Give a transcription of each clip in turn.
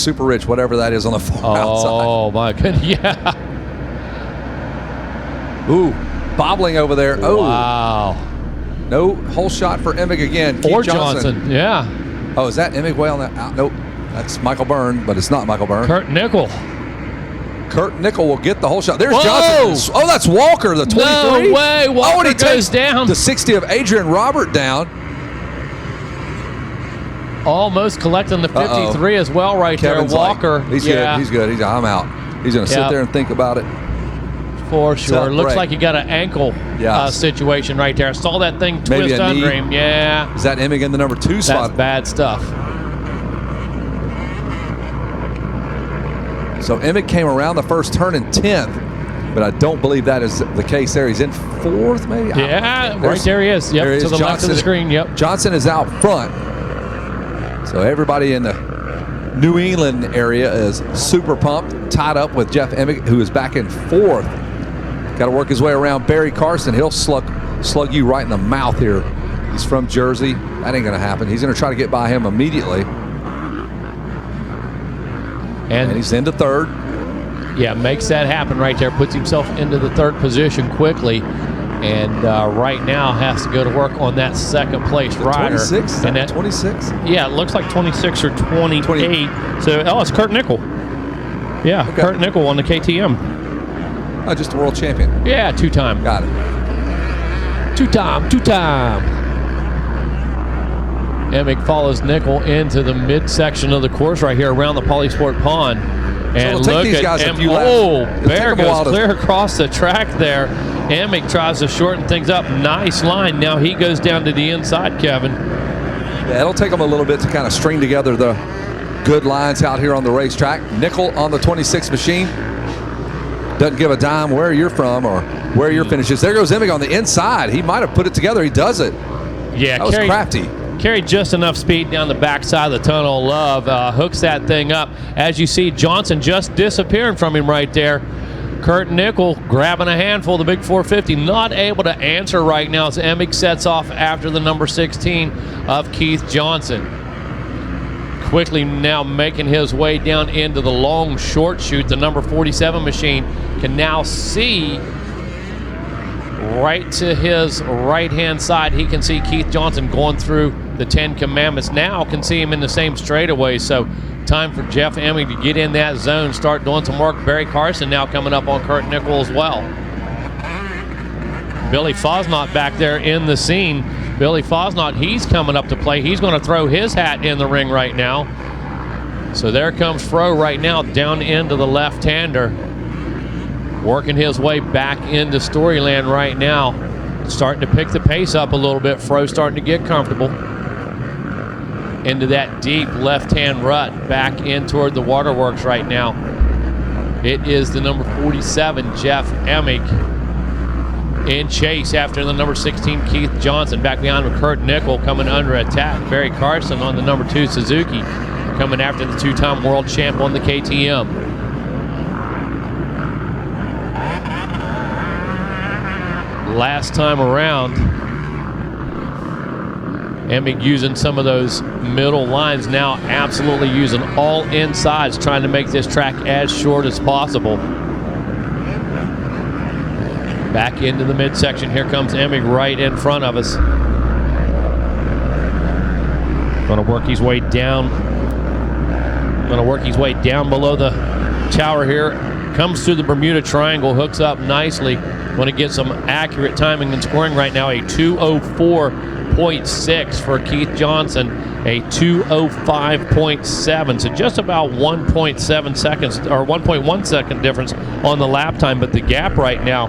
super rich, whatever that is on the far outside. Oh, my goodness. Yeah. Ooh, bobbling over there. Oh. Wow. No hole shot for Emig again. Or Keith Johnson. Yeah. Oh, is that Emig way on that? Nope. That's Michael Byrne, but it's not Michael Byrne. Kurt Nickel. Kurt Nickel will get the whole shot. There's Whoa! Johnson. Oh, that's Walker, the 23. No way. Walker he goes down. The 60 of Adrian Robert down. Almost collecting the 53 as well right Kevin's there. Walker. Like, he's good. He's good. I'm out. He's going to sit there and think about it. For sure. Tough Looks break. like he got an ankle situation right there. Saw that thing Maybe twist under him. Yeah. Is that Emig in the number 2 spot? That's bad stuff. So Emig came around the first turn in 10th, but I don't believe that is the case there. He's in 4th, maybe? Yeah, right there he is. Yep, to the left of the screen. Yep. Johnson is out front. So everybody in the New England area is super pumped, tied up with Jeff Emig, who is back in 4th. Got to work his way around Barry Carson. He'll slug you right in the mouth here. He's from Jersey. That ain't going to happen. He's going to try to get by him immediately. And he's into 3rd. Yeah, makes that happen right there. Puts himself into the 3rd position quickly. And right now has to go to work on that 2nd place rider. 26? And that 26? Yeah, it looks like 26 or 28. 20. So, it's Kurt Nickel. Yeah, okay. Kurt Nickel on the KTM. Oh, just a world champion. Yeah, 2-time. Got it. 2-time. Emig follows Nickel into the midsection of the course right here around the Polysport Pond. And look at Bear goes clear across the track there. Emig tries to shorten things up. Nice line. Now he goes down to the inside, Kevin. Yeah, it'll take them a little bit to kind of string together the good lines out here on the racetrack. Nickel on the 26 machine. Doesn't give a dime where you're from or where your finish is. There goes Emig on the inside. He might have put it together. He does it. Yeah, that was crafty. Carried just enough speed down the backside of the tunnel. Love hooks that thing up. As you see, Johnson just disappearing from him right there. Kurt Nickel grabbing a handful of the big 450. Not able to answer right now as Emig sets off after the number 16 of Keith Johnson. Quickly now making his way down into the long short chute. The number 47 machine can now see right to his right-hand side. He can see Keith Johnson going through the 10 Commandments. Now can see him in the same straightaway. So time for Jeff Emig to get in that zone, start doing some work. Barry Carson now coming up on Kurt Nickel as well. Billy Fosnot back there in the scene. Billy Fosnot, he's coming up to play. He's going to throw his hat in the ring right now. So there comes Fro right now down into the left-hander. Working his way back into Storyland right now. Starting to pick the pace up a little bit. Fro starting to get comfortable. Into that deep left-hand rut. Back in toward the waterworks right now. It is the number 47, Jeff Emig, in chase after the number 16, Keith Johnson. Back behind with Kurt Nickel coming under attack. Barry Carson on the number 2, Suzuki, coming after the 2-time world champ on the KTM. Last time around, Emig using some of those middle lines, now absolutely using all insides, trying to make this track as short as possible. Back into the midsection. Here comes Emig right in front of us. Going to work his way down. Going to work his way down below the tower here. Comes through the Bermuda Triangle, hooks up nicely. Want to get some accurate timing and scoring right now. A 2:04.6 for Keith Johnson, a 2:05.7. So just about 1.7 seconds or 1.1 second difference on the lap time. But the gap right now,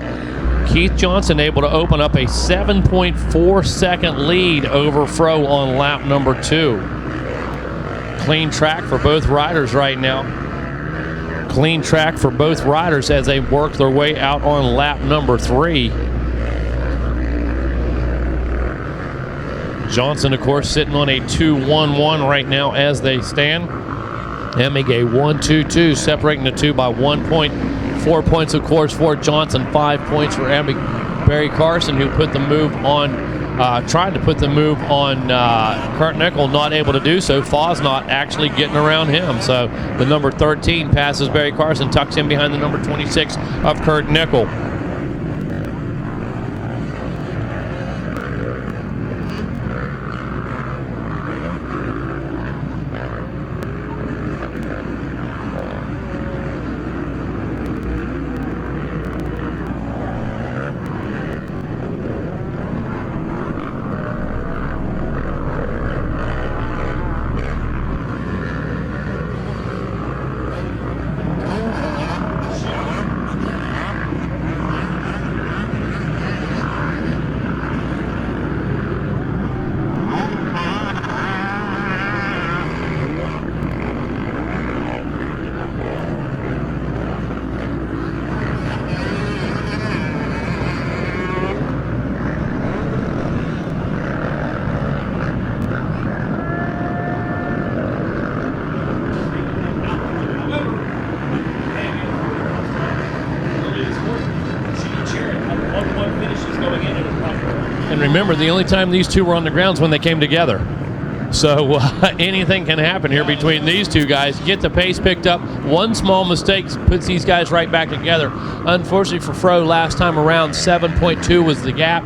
Keith Johnson able to open up a 7.4 second lead over Fro on lap number 2. Clean track for both riders right now. Clean track for both riders as they work their way out on lap number 3. Johnson, of course, sitting on a 2:11 right now as they stand. Emig a 1:22, separating the two by 1.4 points, of course, for Johnson. 5 points for Emig. Barry Carson, who put the move on trying to put the move on Kurt Nickel, not able to do so. Fosnot actually getting around him. So the number 13 passes Barry Carson, tucks in behind the number 26 of Kurt Nickel. And remember, the only time these two were on the ground is when they came together. So anything can happen here between these two guys. Get the pace picked up. One small mistake puts these guys right back together. Unfortunately for Fro, last time around, 7.2 was the gap,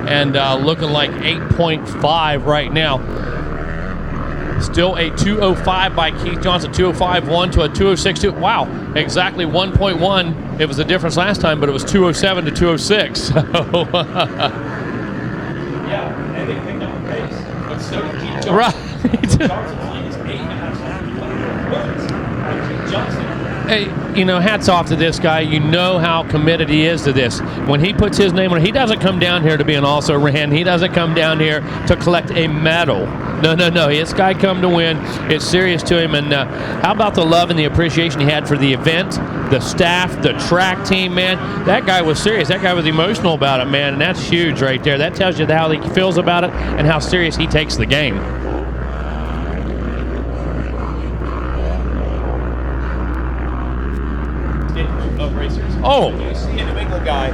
and looking like 8.5 right now. Still a 2:05 by Keith Johnson, 2:05.1 to a 2:06.2. Wow, exactly 1.1. It was the difference last time, but it was 2:07 to 2:06. So, yeah, and they picked up the pace. But so did Keith Johnson. right. Johnson's lead is 8.5 seconds. Keith Johnson. Hey, you know, hats off to this guy. You know how committed he is to this. When he puts his name on it, he doesn't come down here to be an also-ran. He doesn't come down here to collect a medal. No. This guy come to win. It's serious to him. And how about the love and the appreciation he had for the event, the staff, the track team, man? That guy was serious. That guy was emotional about it, man. And that's huge right there. That tells you how he feels about it and how serious he takes the game. Of racers. Oh. You see a New England guy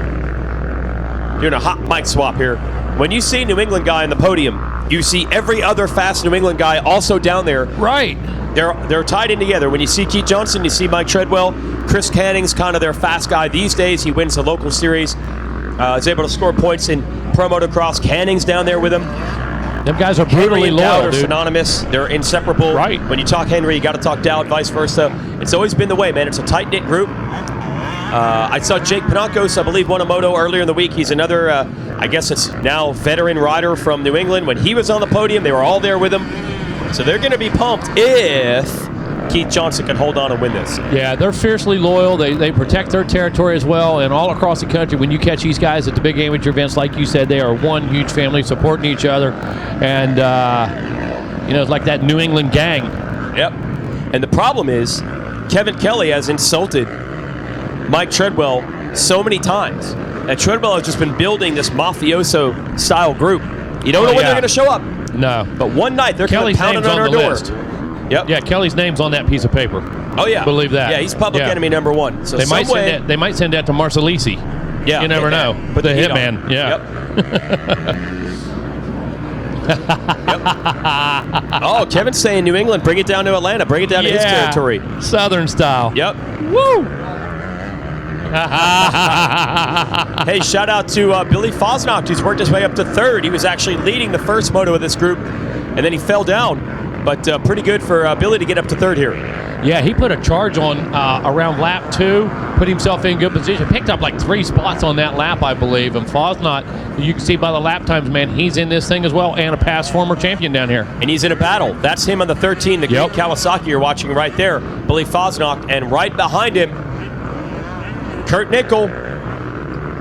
doing a hot mic swap here. When you see a New England guy on the podium, you see every other fast New England guy also down there. Right. They're tied in together. When you see Keith Johnson, you see Mike Treadwell. Chris Canning's kind of their fast guy these days. He wins the local series. Is able to score points in pro motocross. Canning's down there with him. Them guys are Henry brutally and loyal, Dowd are dude. synonymous. They're inseparable. Right. When you talk Henry, you got to talk Dowd, vice versa. It's always been the way, man. It's a tight-knit group. I saw Jake Panakos, I believe, won a moto earlier in the week. He's another, I guess it's now veteran rider from New England. When he was on the podium, they were all there with him. So they're going to be pumped if Keith Johnson can hold on and win this. Yeah, they're fiercely loyal. They protect their territory as well. And all across the country, when you catch these guys at the big amateur events, like you said, they are one huge family supporting each other. And, you know, it's like that New England gang. Yep. And the problem is, Kevin Kelly has insulted Mike Treadwell so many times. And Treadwell has just been building this mafioso-style group. You don't know when they're going to show up. No. But one night, they're going to Kelly's pound name's on our on the door. list. Yep. Yeah, Kelly's name's on that piece of paper. Oh, yeah. Believe that. Yeah, he's public enemy number one. So They might send that to Marcellisi. Yeah, You never know. Put the the heat hitman. on. Yeah. Yep. Oh, Kevin's saying New England, bring it down to Atlanta. Bring it down to his territory. Southern style. Yep. Woo! Hey, shout out to Billy Fosnock, who's worked his way up to third. He was actually leading the first moto of this group, and then he fell down. But pretty good for Billy to get up to third here. Yeah, he put a charge on around lap 2, put himself in good position, picked up like 3 spots on that lap, I believe. And Fosnot, you can see by the lap times, man, he's in this thing as well, and a past former champion down here. And he's in a battle. That's him on the 13, the green Kawasaki you're watching right there, Billy Fosnock. And right behind him, Kurt Nickel.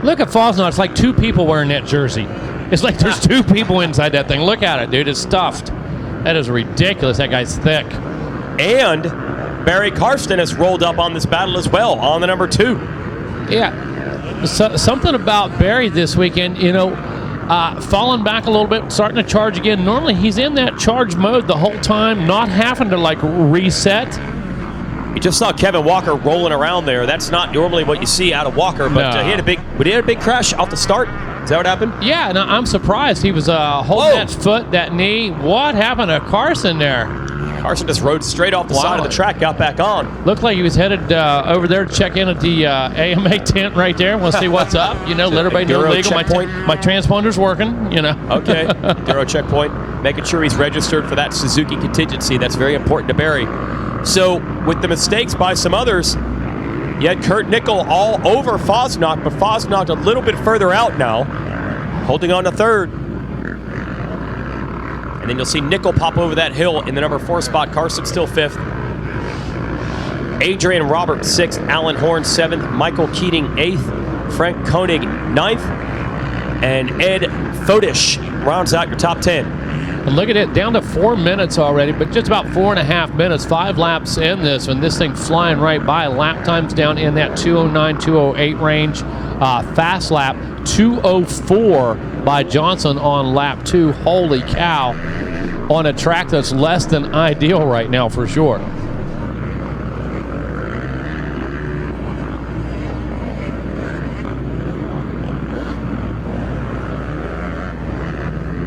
Look at Fosnot. It's like 2 people wearing that jersey. It's like there's 2 people inside that thing. Look at it, dude. It's stuffed. That is ridiculous. That guy's thick. And Barry Karsten has rolled up on this battle as well, on the number 2. Yeah. So, something about Barry this weekend, you know, falling back a little bit, starting to charge again. Normally he's in that charge mode the whole time, not having to like reset. You just saw Kevin Walker rolling around there. That's not normally what you see out of Walker, but he had a big crash off the start. Is that what happened? Yeah, and I'm surprised. He was holding that foot, that knee. What happened to Carson there? Carson just rode straight off the side of the track, got back on. Looked like he was headed over there to check in at the AMA tent right there. Want to see what's up. You know, let everybody know legal. My transponder's working, you know. Okay, Duro checkpoint. Making sure he's registered for that Suzuki contingency. That's very important to Barry. So, with the mistakes by some others, you had Kurt Nickel all over Fosnock, but Fosnock a little bit further out now, holding on to third. And then you'll see Nickel pop over that hill in the number 4 spot. Carson still 5th. Adrian Roberts 6th. Alan Horn 7th. Michael Keating 8th. Frank Koenig 9th. And Ed Fodish rounds out your top 10. And look at it, down to 4 minutes already, but just about 4.5 minutes, 5 laps in this, and this thing flying right by. Lap times down in that 209, 208 range. Fast lap, 204 by Johnson on lap 2. Holy cow, on a track that's less than ideal right now for sure.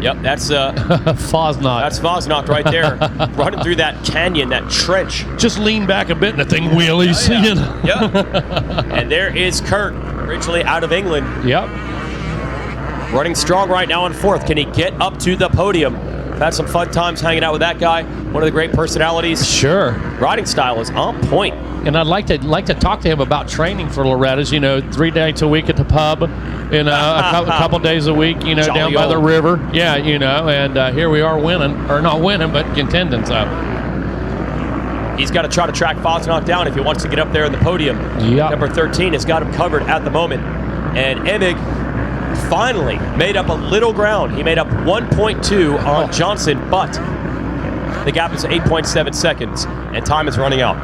Yep, that's Fosnock. That's Fosnock right there, running through that canyon, that trench. Just lean back a bit and the thing wheelies. Yeah. You know? Yep. And there is Kurt, originally out of England. Yep. Running strong right now in 4th. Can he get up to the podium? I've had some fun times hanging out with that guy. One of the great personalities. Sure. Riding style is on point. And I'd like to talk to him about training for Loretta's. You know, 3 nights a week at the pub, and a couple days a week. You know, Jolly down by the old. river. Yeah, you know, and here we are winning, or not winning, but contending. So he's got to try to track Fosnock down if he wants to get up there in the podium. Yep. Number 13 has got him covered at the moment. And Emig finally made up a little ground. He made up 1.2 on Johnson, but the gap is 8.7 seconds, and time is running out.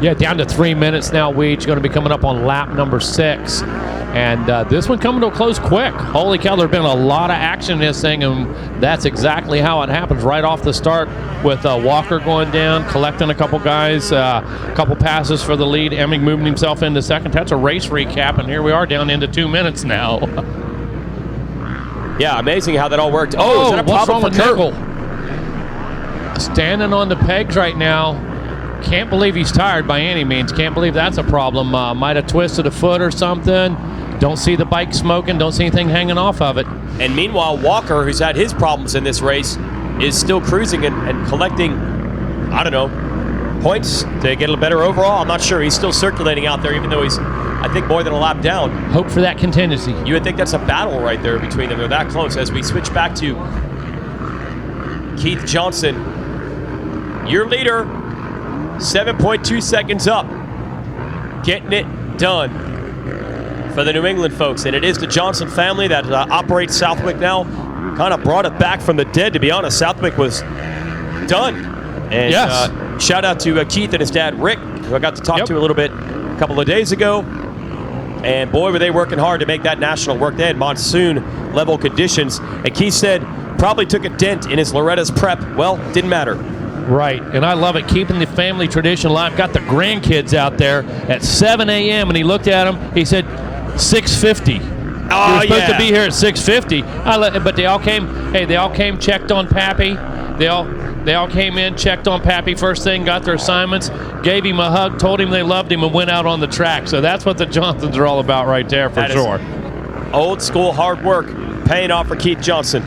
yeah, down to 3 minutes now. Weege going to be coming up on lap number 6. And this one coming to a close quick. Holy cow, there's been a lot of action in this thing, and that's exactly how it happens right off the start with Walker going down, collecting a couple guys, a couple passes for the lead. Emig moving himself into second. That's a race recap, and here we are down into 2 minutes now. Yeah, amazing how that all worked. Oh, is that a what's wrong problem with for Nickel? Standing on the pegs right now. Can't believe he's tired by any means. Can't believe that's a problem. Might have twisted a foot or something. Don't see the bike smoking. Don't see anything hanging off of it. And meanwhile, Walker, who's had his problems in this race, is still cruising and collecting, I don't know, points to get a better overall. I'm not sure. He's still circulating out there, even though he's, I think, more than a lap down. Hope for that contingency. You would think that's a battle right there between them. They're that close. As we switch back to Keith Johnson, your leader, 7.2 seconds up, getting it done for the New England folks. And it is the Johnson family that operates Southwick now. Kind of brought it back from the dead, to be honest. Southwick was done. And yes. Shout out to Keith and his dad, Rick, who I got to talk to a little bit a couple of days ago. And boy, were they working hard to make that national work. They had monsoon-level conditions. And Keith said probably took a dent in his Loretta's prep. Well, didn't matter. Right, and I love it, keeping the family tradition alive. Got the grandkids out there at 7 a.m., and he looked at them. He said, 6:50. Oh, You're supposed to be here at 6:50. But they all came. Hey, they all came, checked on Pappy. They all came in, checked on Pappy first thing, got their assignments, gave him a hug, told him they loved him, and went out on the track. So that's what the Johnsons are all about right there for sure. Old school hard work paying off for Keith Johnson.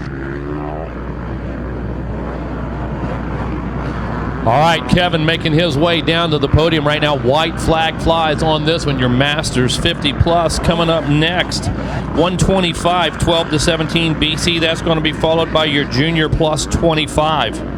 All right, Kevin making his way down to the podium right now. White flag flies on this one. Your Masters 50 plus coming up next. 125, 12 to 17 BC. That's going to be followed by your Junior plus 25.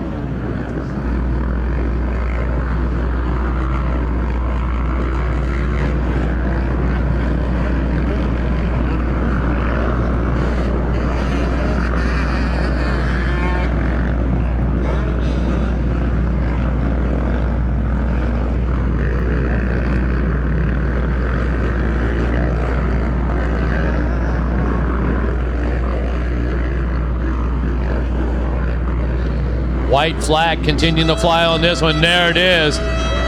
White flag continuing to fly on this one. There it is.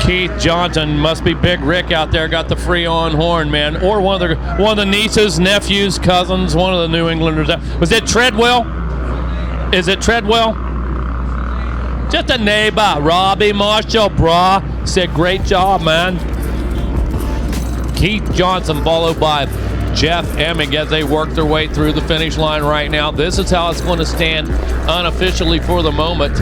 Keith Johnson, must be Big Rick out there, got the free on horn, man. Or one of the nieces, nephews, cousins, one of the New Englanders. Was it Treadwell? Is it Treadwell? Just a neighbor. Robbie Marshall, brah. Said, great job, man. Keith Johnson followed by Jeff Emig as they work their way through the finish line right now. This is how it's going to stand unofficially for the moment.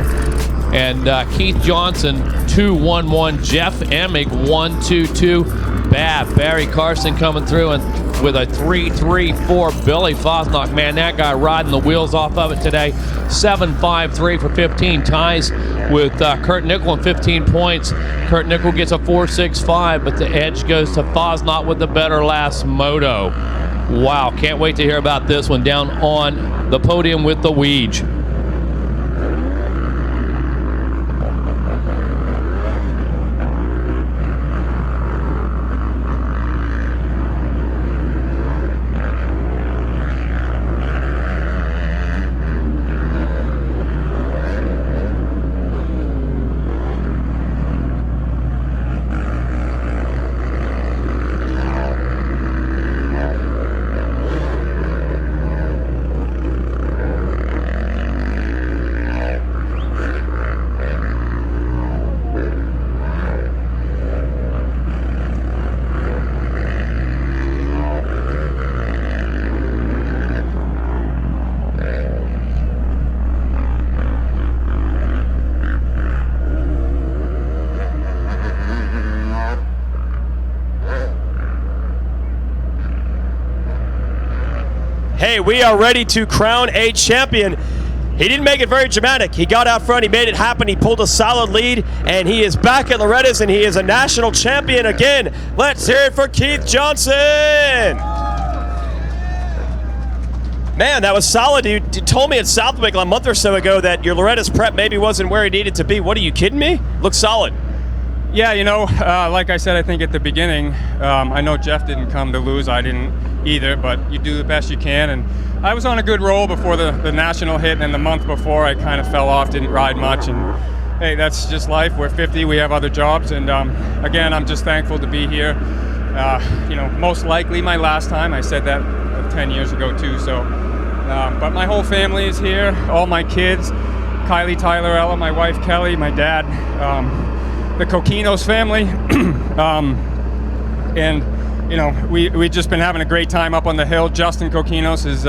And Keith Johnson 2-1-1, Jeff Emig 1-2-2. Bad Barry Carson coming through and with a 3-3-4. Billy Fosnock, man, that guy riding the wheels off of it today. 7-5-3 for 15 ties with Kurt Nickel and 15 points. Kurt Nickel gets a 4-6-5, but the edge goes to Fosnock with the better last moto. Wow, can't wait to hear about this one down on the podium with the Weege. Hey, we are ready to crown a champion. He didn't make it very dramatic. He got out front, he made it happen, he pulled a solid lead, and he is back at Loretta's, and he is a national champion again. Let's hear it for Keith Johnson. Man, that was solid. You told me at Southwick a month or so ago that your Loretta's prep maybe wasn't where he needed to be. What, are you kidding me? Looks solid. Yeah, you know, like I said, I think at the beginning, I know Jeff didn't come to lose. I didn't either, but you do the best you can. And I was on a good roll before the national hit, and the month before I kind of fell off, didn't ride much. And hey, that's just life. We're 50, we have other jobs. And again, I'm just thankful to be here. You know, most likely my last time. I said that 10 years ago too. So, but my whole family is here, all my kids, Kylie, Tyler, Ella, my wife, Kelly, my dad, the Coquinos family, and you know, we just been having a great time up on the hill. Justin Coquinos is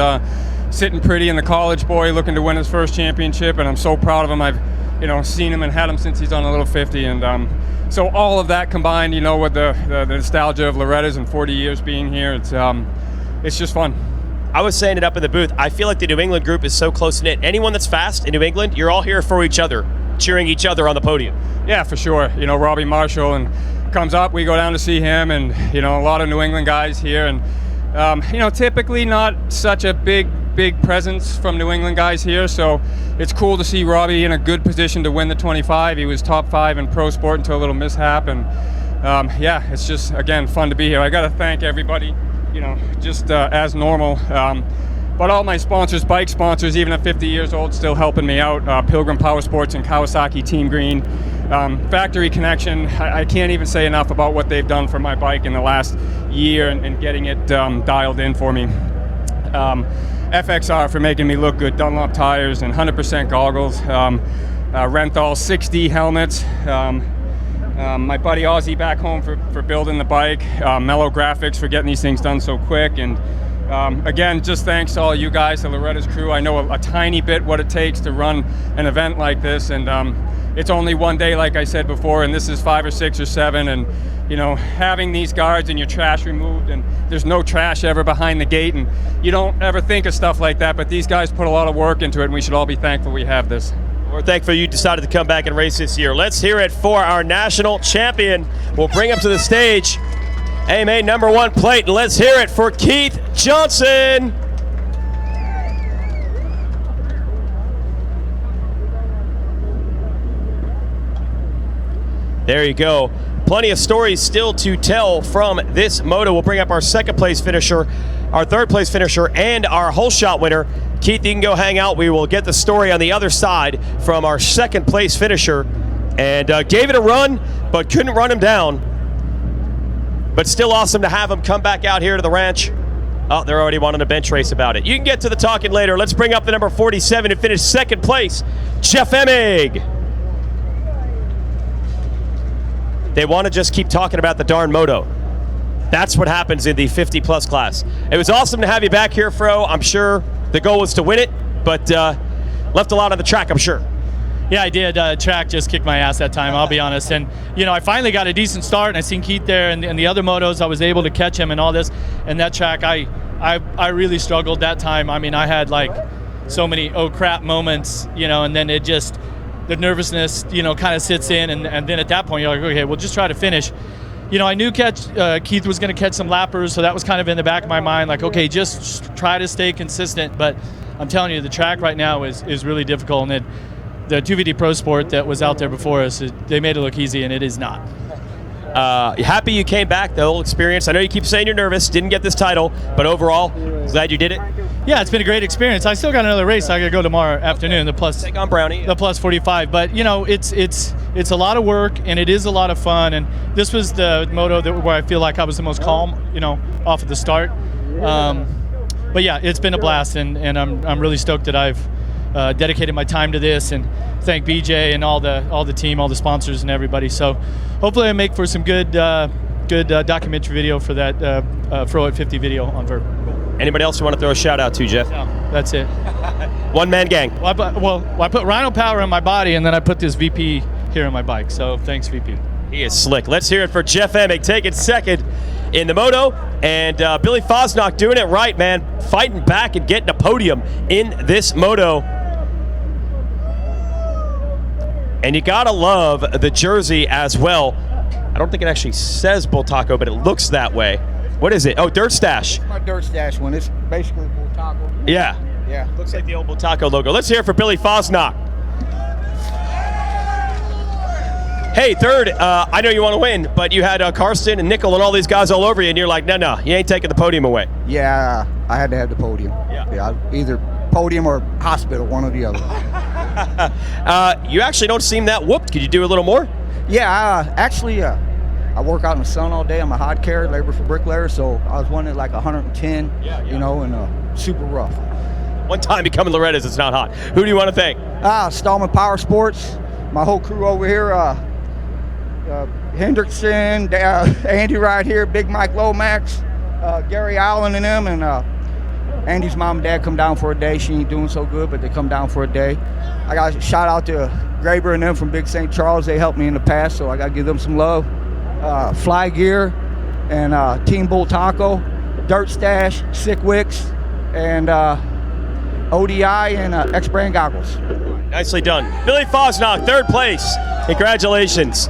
sitting pretty in the college boy, looking to win his first championship, and I'm so proud of him. I've, you know, seen him and had him since he's on a little 50, and so all of that combined, you know, with the nostalgia of Loretta's and 40 years being here, it's just fun. I was saying it up in the booth. I feel like the New England group is so close-knit. Anyone that's fast in New England, you're all here for each other, cheering each other on the podium. Yeah, for sure. You know, Robbie Marshall and comes up, we go down to see him, and you know, a lot of New England guys here, and you know, typically not such a big presence from New England guys here, so it's cool to see Robbie in a good position to win the 25. He was top 5 in pro sport until a little mishap, and yeah, it's just, again, fun to be here. I got to thank everybody, you know, just as normal. But all my sponsors, bike sponsors, even at 50 years old, still helping me out. Pilgrim Power Sports and Kawasaki Team Green. Factory Connection, I can't even say enough about what they've done for my bike in the last year and getting it dialed in for me. FXR for making me look good, Dunlop tires and 100% goggles. Renthal 6D helmets. My buddy Ozzy back home for building the bike. Mellow Graphics for getting these things done so quick. And again, just thanks to all you guys, the Loretta's crew. I know a tiny bit what it takes to run an event like this, and it's only one day, like I said before, and this is 5 or 6 or 7, and you know, having these guards and your trash removed, and there's no trash ever behind the gate, and you don't ever think of stuff like that, but these guys put a lot of work into it, and we should all be thankful we have this. We're thankful you decided to come back and race this year. Let's hear it for our national champion. We'll bring him to the stage. AMA #1 plate, and let's hear it for Keith Johnson. There you go. Plenty of stories still to tell from this moto. We'll bring up our second place finisher, our third place finisher and our whole shot winner. Keith, you can go hang out. We will get the story on the other side from our second place finisher. And gave it a run, but couldn't run him down. But still awesome to have him come back out here to the ranch. Oh, they're already wanting a bench race about it. You can get to the talking later. Let's bring up the number 47 and finish second place, Jeff Emig. They want to just keep talking about the darn Moto. That's what happens in the 50-plus class. It was awesome to have you back here, Fro. I'm sure the goal was to win it, but left a lot on the track, I'm sure. Yeah, I did. Track just kicked my ass that time, I'll be honest. And, I finally got a decent start, and I seen Keith there and the other motos. I was able to catch him and all this. And that track, I really struggled that time. I mean, I had, like, so many oh crap moments, and then it just, the nervousness, kind of sits in. And then at that point, you're like, okay, we'll just try to finish. I knew Keith was going to catch some lappers, so that was kind of in the back of my mind, like, okay, just try to stay consistent. But I'm telling you, the track right now is really difficult. And the 2VD Pro Sport that was out there before us, they made it look easy, and it is not. Happy you came back, the whole experience. I know you keep saying you're nervous, didn't get this title, but overall, glad you did it. Yeah, it's been a great experience. I still got another race I got to go tomorrow afternoon, the plus. Take on Brownie. The plus 45, but it's a lot of work, and it is a lot of fun. And this was the moto where I feel like I was the most calm, off of the start. But yeah, it's been a blast, and I'm really stoked that I've dedicated my time to this, and thank BJ and all the team, all the sponsors, and everybody. So hopefully I make for some good documentary video for that Fro at 50 video on Verb. Anybody else you want to throw a shout out to, Jeff? No, that's it. One man gang. I put Rhino Power in my body, and then I put this VP here on my bike. So thanks, VP. He is slick. Let's hear it for Jeff Emig taking second in the Moto, and Billy Fosnock doing it right, man. Fighting back and getting a podium in this Moto. And you gotta love the jersey as well. I don't think it actually says Bull Taco, but it looks that way. What is it? Oh, Dirt Stash. It's my Dirt Stash one. It's basically Bull Taco. Yeah. Yeah. Looks like the old Bull Taco logo. Let's hear it for Billy Fosnock. Hey, third, I know you want to win, but you had Karsten and Nickel and all these guys all over you, and you're like, no, you ain't taking the podium away. Yeah, I had to have the podium. Yeah, either podium or hospital, one or the other. You actually don't seem that whooped. Could you do a little more? Yeah, actually, I work out in the sun all day. I'm a hod carrier, labor for bricklayers, so I was running like 110, and super rough. One time becoming Loretta's, it's not hot. Who do you want to thank? Stallman Power Sports, my whole crew over here, Hendrickson, Andy right here, Big Mike Lomax, Gary Allen and them, and Andy's mom and dad come down for a day. She ain't doing so good, but they come down for a day. I got a shout out to Graber and them from Big St. Charles. They helped me in the past, so I got to give them some love. Fly Gear and Team Bull Taco, Dirt Stash, Sick Wicks, and ODI and X-Brand Goggles. Nicely done. Billy Fosnock, third place. Congratulations.